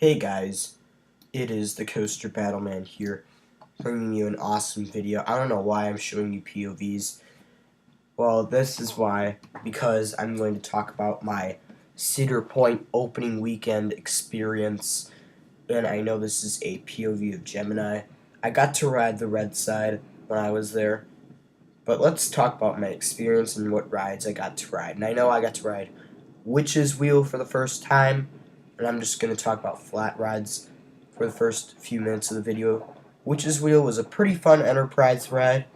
Hey guys, it is the Coaster Battleman here, bringing you an awesome video. I don't know why I'm showing you POVs. Well, this is why, because I'm going to talk about my Cedar Point opening weekend experience, and I know this is a POV of Gemini. I got to ride the red side when I was there, but let's talk about my experience and what rides I got to ride. And I know I got to ride Witch's Wheel for the first time, and I'm just going to talk about flat rides for the first few minutes of the video. Witch's Wheel was a pretty fun Enterprise ride.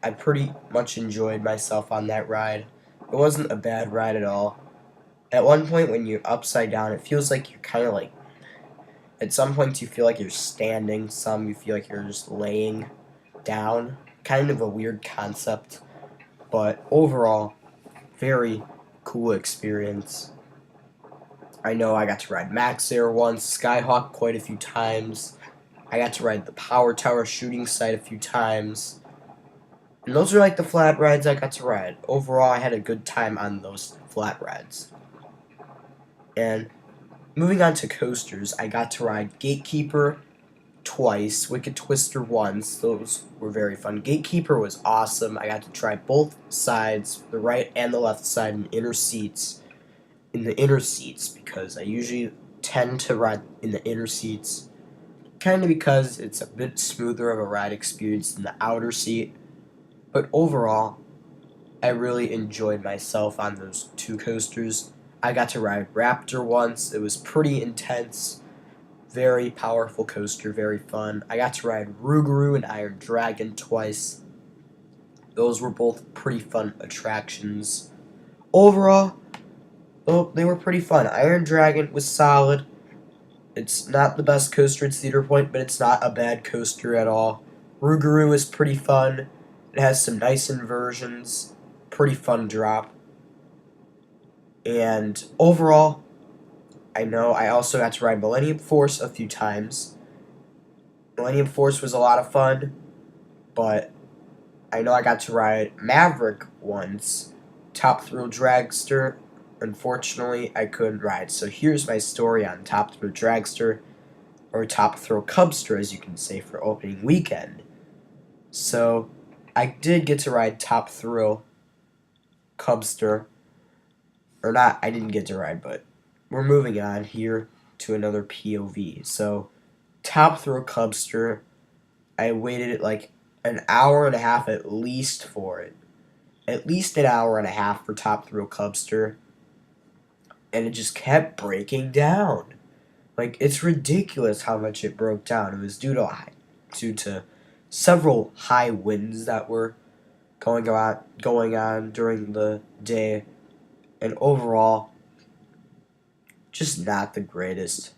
I pretty much enjoyed myself on that ride. It wasn't a bad ride at all. At one point when you're upside down, it feels like you're kind of like, at some points you feel like you're standing, some you feel like you're just laying down. Kind of a weird concept, but overall, very cool experience. I know I got to ride Max Air once, Skyhawk quite a few times. I got to ride the Power Tower shooting site a few times. And those are like the flat rides I got to ride. Overall, I had a good time on those flat rides. And moving on to coasters, I got to ride Gatekeeper twice, Wicked Twister once. Those were very fun. Gatekeeper was awesome. I got to try both sides, the right and the left side, in inner seats. Because I usually tend to ride in the inner seats, kind of because it's a bit smoother of a ride experience than the outer seat. But overall, I really enjoyed myself on those two coasters. I got to ride Raptor once. It was pretty intense. Very powerful coaster, very fun. I got to ride Rougarou and Iron Dragon twice. Those were both pretty fun attractions. Overall, they were pretty fun. Iron Dragon was solid. It's not the best coaster at Cedar Point, but it's not a bad coaster at all. Rougarou is pretty fun. It has some nice inversions. Pretty fun drop. And overall, I know I also got to ride Millennium Force a few times. Millennium Force was a lot of fun, but I know I got to ride Maverick once. Top Thrill Dragster. Unfortunately, I couldn't ride. So here's my story on Top Thrill Dragster, or Top Thrill Cubster, as you can say, for opening weekend. So I did get to ride Top Thrill Cubster, or not, I didn't get to ride, but we're moving on here to another POV. So Top Thrill Cubster, I waited like an hour and a half at least for it. At least an hour and a half for Top Thrill Cubster. And it just kept breaking down. Like, it's ridiculous how much it broke down. It was due to several high winds that were going on during the day, and overall, just not the greatest.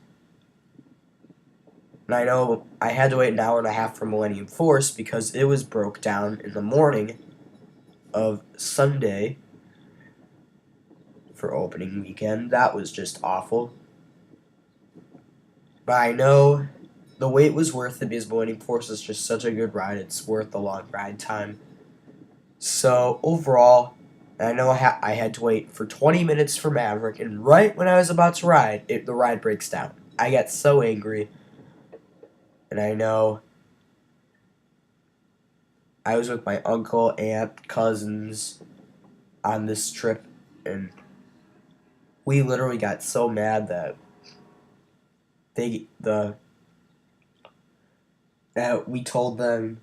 And I know I had to wait an hour and a half for Millennium Force because it was broke down in the morning of Sunday for opening weekend. That was just awful. But I know the wait was worth it because Millennium Force is just such a good ride. It's worth the long ride time. So overall, I know I had to wait for 20 minutes for Maverick, and right when I was about to ride, the ride breaks down. I got so angry. And I know I was with my uncle, aunt, cousins on this trip, and we literally got so mad that we told them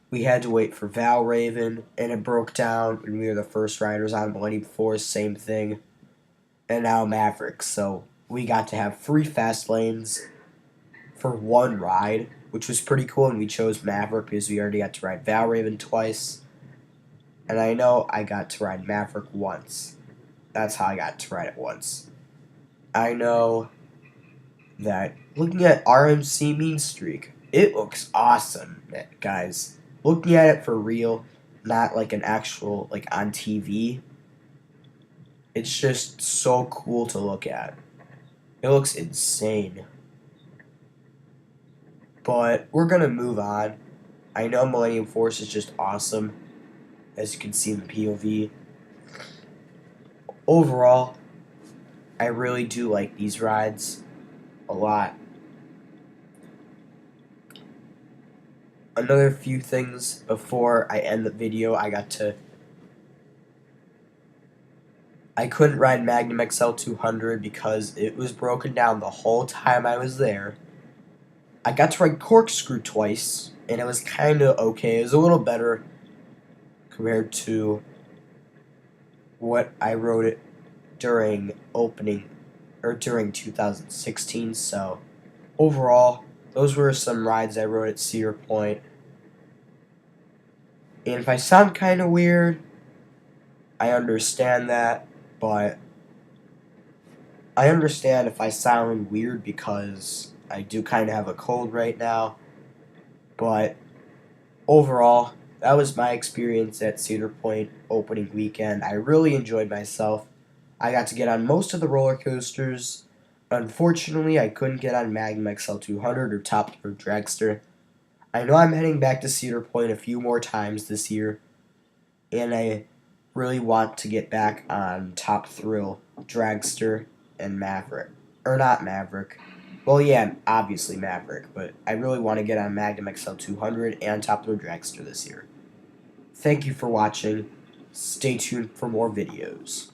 we had to wait for Valraven, and it broke down, and we were the first riders on Millennium Force, same thing, and now Maverick. So we got to have free fast lanes for one ride, which was pretty cool, and we chose Maverick because we already got to ride Valraven twice, and I know I got to ride Maverick once. That's how I got to ride it once. I know that looking at RMC Mean Streak, it looks awesome, guys. Looking at it for real, not like an actual, like on TV, it's just so cool to look at. It looks insane. But we're going to move on. I know Millennium Force is just awesome, as you can see in the POV. Overall, I really do like these rides. a lot. Another few things before I end the video, I couldn't ride Magnum XL 200 because it was broken down the whole time I was there. I got to ride Corkscrew twice, and it was kind of okay. It was a little better compared to what I rode it during opening, or during 2016, so overall, those were some rides I rode at Cedar Point. And if I sound kind of weird, I understand that, but I understand if I sound weird because I do kind of have a cold right now. But overall, that was my experience at Cedar Point opening weekend. I really enjoyed myself. I got to get on most of the roller coasters. Unfortunately, I couldn't get on Magnum XL 200 or Top Thrill Dragster. I know I'm heading back to Cedar Point a few more times this year, and I really want to get back on Top Thrill Dragster and Maverick. Or not Maverick. Well, yeah, obviously Maverick, but I really want to get on Magnum XL 200 and Top Thrill Dragster this year. Thank you for watching. Stay tuned for more videos.